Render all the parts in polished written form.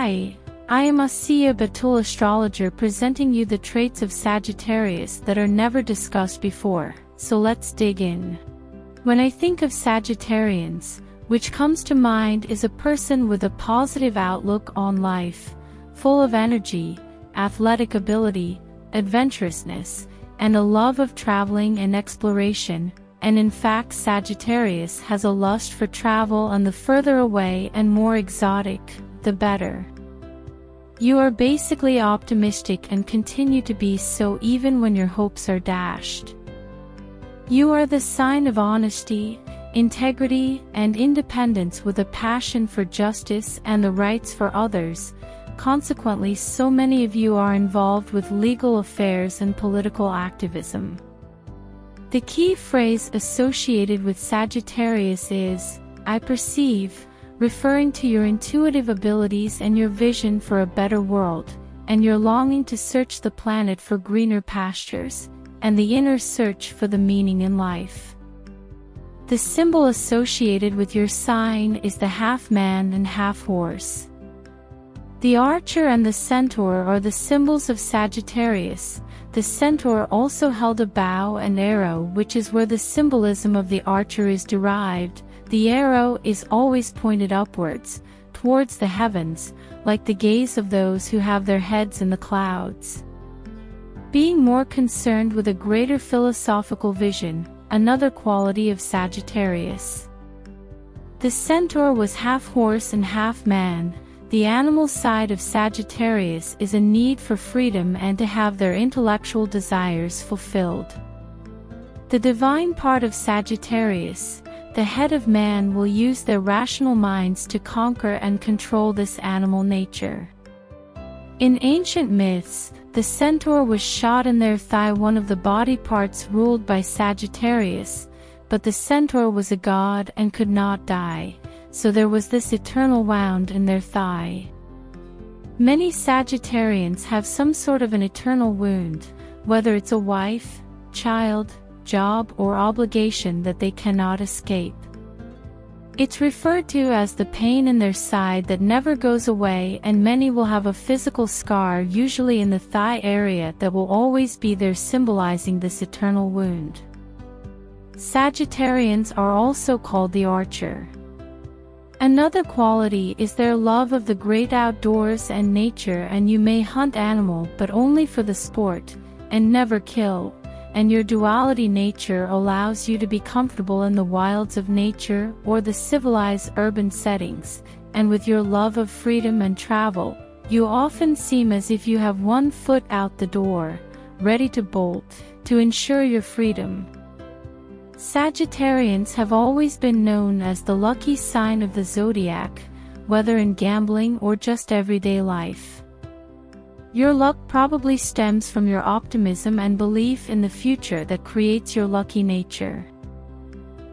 Hi, I am Asiya Batool, astrologer, presenting you the traits of Sagittarius that are never discussed before, so let's dig in. When I think of Sagittarians, which comes to mind is a person with a positive outlook on life, full of energy, athletic ability, adventurousness, and a love of traveling and exploration, and in fact Sagittarius has a lust for travel, and the further away and more exotic, the better. You are basically optimistic and continue to be so even when your hopes are dashed. You are the sign of honesty, integrity, and independence, with a passion for justice and the rights for others. Consequently, so many of you are involved with legal affairs and political activism. The key phrase associated with Sagittarius is, "I perceive," referring to your intuitive abilities and your vision for a better world, and your longing to search the planet for greener pastures, and the inner search for the meaning in life. The symbol associated with your sign is the half-man and half-horse. The archer and the centaur are the symbols of Sagittarius. The centaur also held a bow and arrow, which is where the symbolism of the archer is derived. The arrow is always pointed upwards, towards the heavens, like the gaze of those who have their heads in the clouds. Being more concerned with a greater philosophical vision, another quality of Sagittarius. The centaur was half horse and half man. The animal side of Sagittarius is a need for freedom and to have their intellectual desires fulfilled. The divine part of Sagittarius, the head of man, will use their rational minds to conquer and control this animal nature. In ancient myths, the centaur was shot in their thigh, one of the body parts ruled by Sagittarius, but the centaur was a god and could not die, so there was this eternal wound in their thigh. Many Sagittarians have some sort of an eternal wound, whether it's a wife, child, job, or obligation that they cannot escape. It's referred to as the pain in their side that never goes away, and many will have a physical scar, usually in the thigh area, that will always be there, symbolizing this eternal wound. Sagittarians are also called the archer. Another quality is their love of the great outdoors and nature, and you may hunt animal but only for the sport, and never kill, and your duality nature allows you to be comfortable in the wilds of nature or the civilized urban settings, and with your love of freedom and travel, you often seem as if you have one foot out the door, ready to bolt, to ensure your freedom. Sagittarians have always been known as the lucky sign of the Zodiac, whether in gambling or just everyday life. Your luck probably stems from your optimism and belief in the future that creates your lucky nature.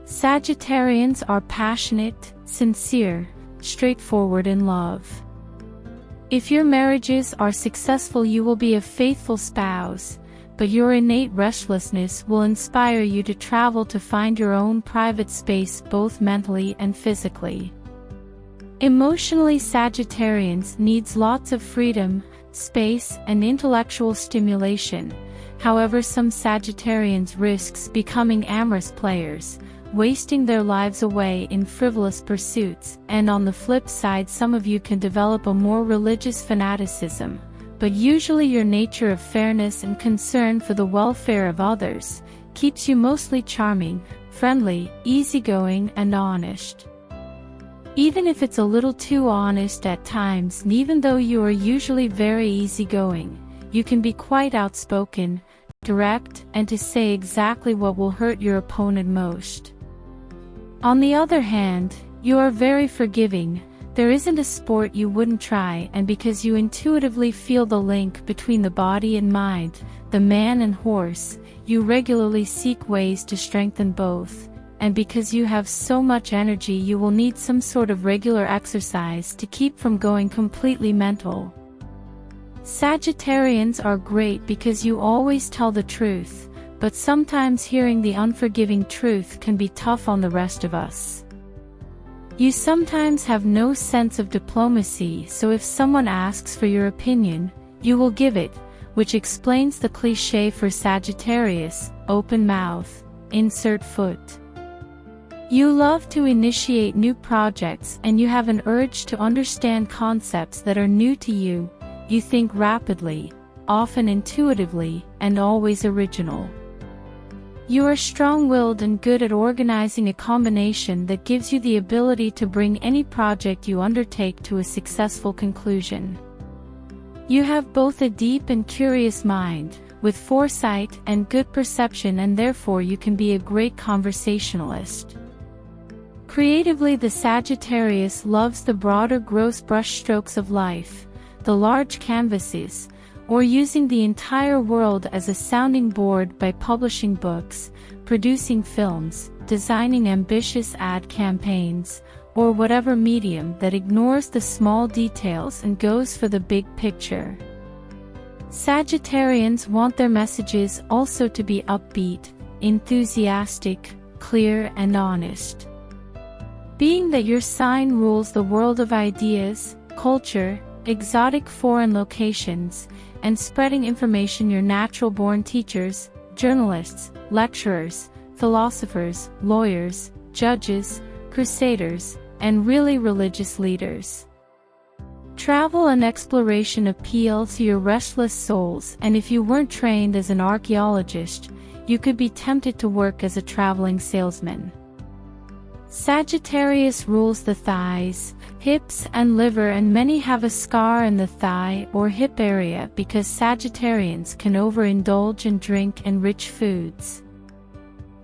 Sagittarians are passionate, sincere, straightforward in love. If your marriages are successful, you will be a faithful spouse, but your innate restlessness will inspire you to travel to find your own private space, both mentally and physically. Emotionally, Sagittarians needs lots of freedom, space, and intellectual stimulation. However, some Sagittarians risks becoming amorous players, wasting their lives away in frivolous pursuits, and on the flip side, some of you can develop a more religious fanaticism, but usually your nature of fairness and concern for the welfare of others keeps you mostly charming, friendly, easygoing, and honest. Even if it's a little too honest at times, and even though you are usually very easygoing, you can be quite outspoken, direct, and to say exactly what will hurt your opponent most. On the other hand, you are very forgiving. There isn't a sport you wouldn't try, and because you intuitively feel the link between the body and mind, the man and horse, you regularly seek ways to strengthen both, and because you have so much energy, you will need some sort of regular exercise to keep from going completely mental. Sagittarians are great because you always tell the truth, but sometimes hearing the unforgiving truth can be tough on the rest of us. You sometimes have no sense of diplomacy, so if someone asks for your opinion, you will give it, which explains the cliché for Sagittarius, open mouth, insert foot. You love to initiate new projects and you have an urge to understand concepts that are new to you. You think rapidly, often intuitively, and always original. You are strong-willed and good at organizing a combination that gives you the ability to bring any project you undertake to a successful conclusion. You have both a deep and curious mind, with foresight and good perception, and therefore you can be a great conversationalist. Creatively, the Sagittarius loves the broader gross brushstrokes of life, the large canvases, or using the entire world as a sounding board by publishing books, producing films, designing ambitious ad campaigns, or whatever medium that ignores the small details and goes for the big picture. Sagittarians want their messages also to be upbeat, enthusiastic, clear, and honest. Being that your sign rules the world of ideas, culture, exotic foreign locations, and spreading information, your natural-born teachers, journalists, lecturers, philosophers, lawyers, judges, crusaders, and really religious leaders. Travel and exploration appeal to your restless souls, and if you weren't trained as an archaeologist, you could be tempted to work as a traveling salesman. Sagittarius rules the thighs, hips, and liver, and many have a scar in the thigh or hip area because Sagittarians can overindulge and drink and rich foods.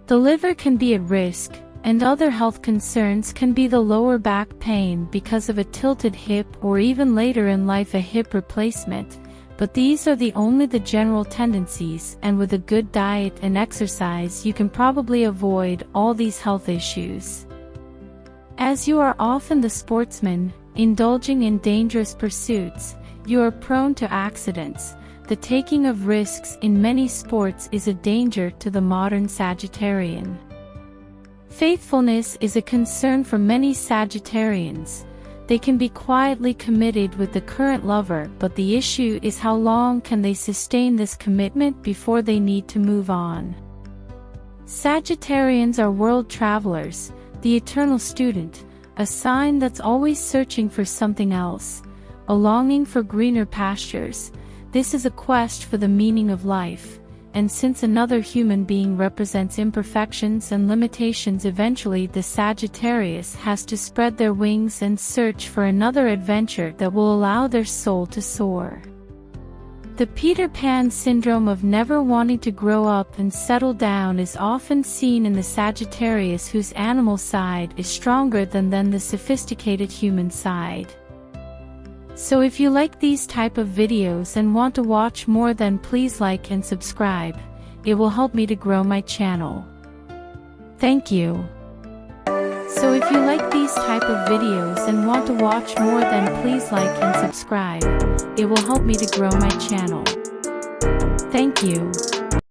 The liver can be at risk, and other health concerns can be the lower back pain because of a tilted hip or even later in life a hip replacement, but these are only the general tendencies, and with a good diet and exercise you can probably avoid all these health issues. As you are often the sportsman, indulging in dangerous pursuits, you are prone to accidents. The taking of risks in many sports is a danger to the modern Sagittarian. Faithfulness is a concern for many Sagittarians. They can be quietly committed with the current lover, but the issue is how long can they sustain this commitment before they need to move on. Sagittarians are world travelers, the eternal student, a sign that's always searching for something else, a longing for greener pastures. This is a quest for the meaning of life, and since another human being represents imperfections and limitations, eventually the Sagittarius has to spread their wings and search for another adventure that will allow their soul to soar. The Peter Pan syndrome of never wanting to grow up and settle down is often seen in the Sagittarius, whose animal side is stronger than the sophisticated human side. So if you like these type of videos and want to watch more, then please like and subscribe. It will help me to grow my channel. Thank you. So if you like these type of videos and want to watch more, then please like and subscribe. It will help me to grow my channel. Thank you.